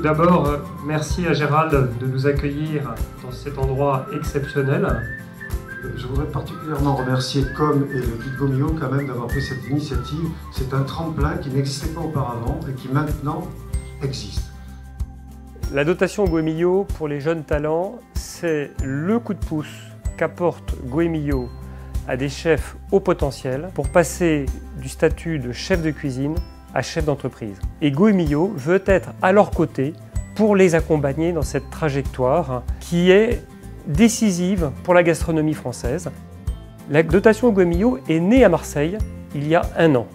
d'abord, merci à Gérald de nous accueillir dans cet endroit exceptionnel. Je voudrais particulièrement remercier Com et le guide Gomio quand même d'avoir pris cette initiative. C'est un tremplin qui n'existait pas auparavant et qui maintenant existe. La dotation Goemio pour les jeunes talents, c'est le coup de pouce qu'apporte Goemio à des chefs au potentiel pour passer du statut de chef de cuisine à chef d'entreprise. Et Goemio veut être à leur côté pour les accompagner dans cette trajectoire qui est décisive pour la gastronomie française. La dotation Goemio est née à Marseille il y a 1 an.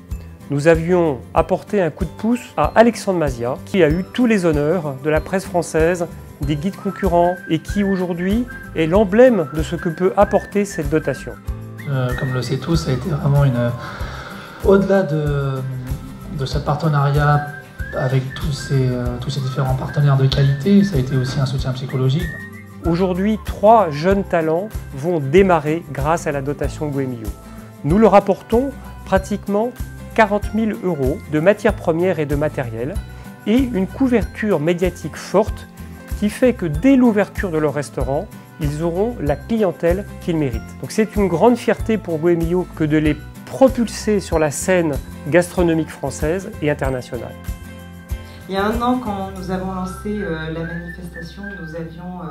Nous avions apporté un coup de pouce à Alexandre Mazia, qui a eu tous les honneurs de la presse française, des guides concurrents et qui aujourd'hui est l'emblème de ce que peut apporter cette dotation. Comme le sait tous, ça a été vraiment au-delà de ce partenariat avec tous ces différents partenaires de qualité, ça a été aussi un soutien psychologique. Aujourd'hui, 3 jeunes talents vont démarrer grâce à la dotation Goemio. Nous leur apportons pratiquement 40 000 € de matières premières et de matériel et une couverture médiatique forte qui fait que dès l'ouverture de leur restaurant, ils auront la clientèle qu'ils méritent. Donc c'est une grande fierté pour Goemio que de les propulser sur la scène gastronomique française et internationale. Il y a 1 an, quand nous avons lancé la manifestation, nous avions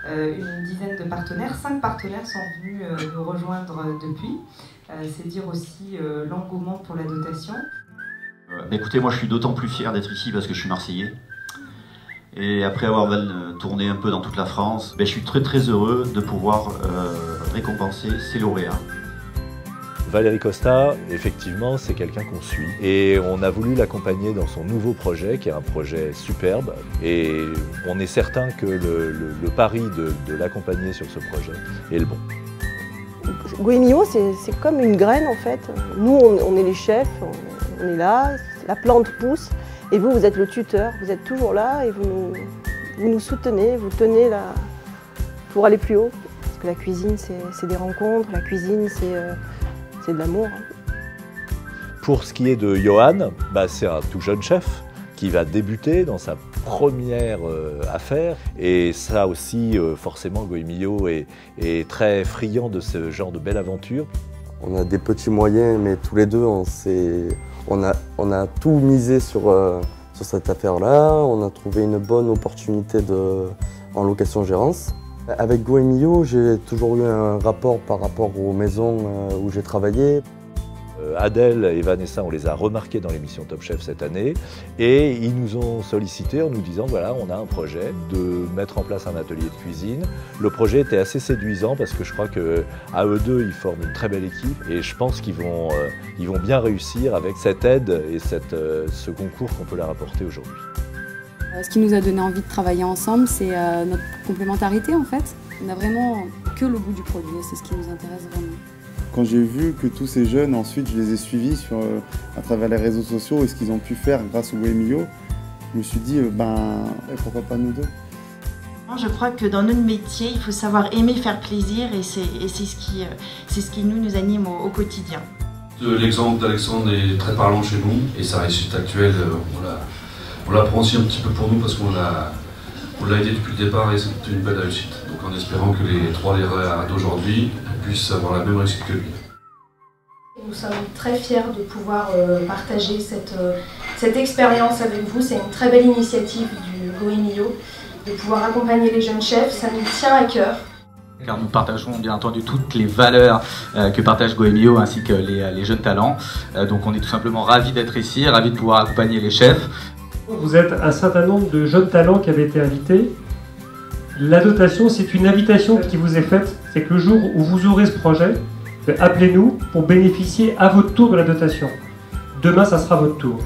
une dizaine de partenaires. 5 partenaires sont venus nous rejoindre depuis. C'est dire aussi l'engouement pour la dotation. Écoutez, moi je suis d'autant plus fier d'être ici parce que je suis marseillais. Et après avoir tourné un peu dans toute la France, je suis très heureux de pouvoir récompenser ces lauréats. Valérie Costa, effectivement, c'est quelqu'un qu'on suit et on a voulu l'accompagner dans son nouveau projet, qui est un projet superbe. Et on est certain que le pari de l'accompagner sur ce projet est le bon. Goemio, c'est comme une graine en fait. Nous, on est les chefs, on est là, la plante pousse et vous, vous êtes le tuteur. Vous êtes toujours là et vous nous soutenez, vous tenez là pour aller plus haut. Parce que la cuisine, c'est des rencontres, la cuisine, c'est de l'amour. Pour ce qui est de Johan, c'est un tout jeune chef qui va débuter dans sa première affaire. Et ça aussi, forcément, Goemio est très friand de ce genre de belle aventure. On a des petits moyens, mais tous les deux, on a tout misé sur cette affaire-là. On a trouvé une bonne opportunité en location-gérance. Avec Goemio, j'ai toujours eu un rapport par rapport aux maisons où j'ai travaillé. Adèle et Vanessa, on les a remarqués dans l'émission Top Chef cette année et ils nous ont sollicité en nous disant voilà, on a un projet de mettre en place un atelier de cuisine. Le projet était assez séduisant parce que je crois qu'à eux deux, ils forment une très belle équipe et je pense qu'ils vont bien réussir avec cette aide et ce concours qu'on peut leur apporter aujourd'hui. Ce qui nous a donné envie de travailler ensemble, c'est notre complémentarité en fait. On n'a vraiment que le goût du produit et c'est ce qui nous intéresse vraiment. Quand j'ai vu que tous ces jeunes, ensuite je les ai suivis à travers les réseaux sociaux et ce qu'ils ont pu faire grâce au Goemio, je me suis dit, pourquoi pas nous deux? Je crois que dans notre métier, il faut savoir aimer faire plaisir et c'est ce qui nous anime au quotidien. L'exemple d'Alexandre est très parlant chez nous et sa réussite actuelle, on la prend aussi un petit peu pour nous parce qu'on l'a aidé depuis le départ et c'est une belle réussite. Donc en espérant que les 3 lauréats d'aujourd'hui puissent avoir la même réussite que lui. Nous sommes très fiers de pouvoir partager cette expérience avec vous. C'est une très belle initiative du Goemio de pouvoir accompagner les jeunes chefs. Ça nous tient à cœur. Car nous partageons bien entendu toutes les valeurs que partage Goemio ainsi que les jeunes talents. Donc on est tout simplement ravis d'être ici, ravis de pouvoir accompagner les chefs. Vous êtes un certain nombre de jeunes talents qui avaient été invités. La dotation, c'est une invitation qui vous est faite. C'est que le jour où vous aurez ce projet, appelez-nous pour bénéficier à votre tour de la dotation. Demain, ça sera votre tour.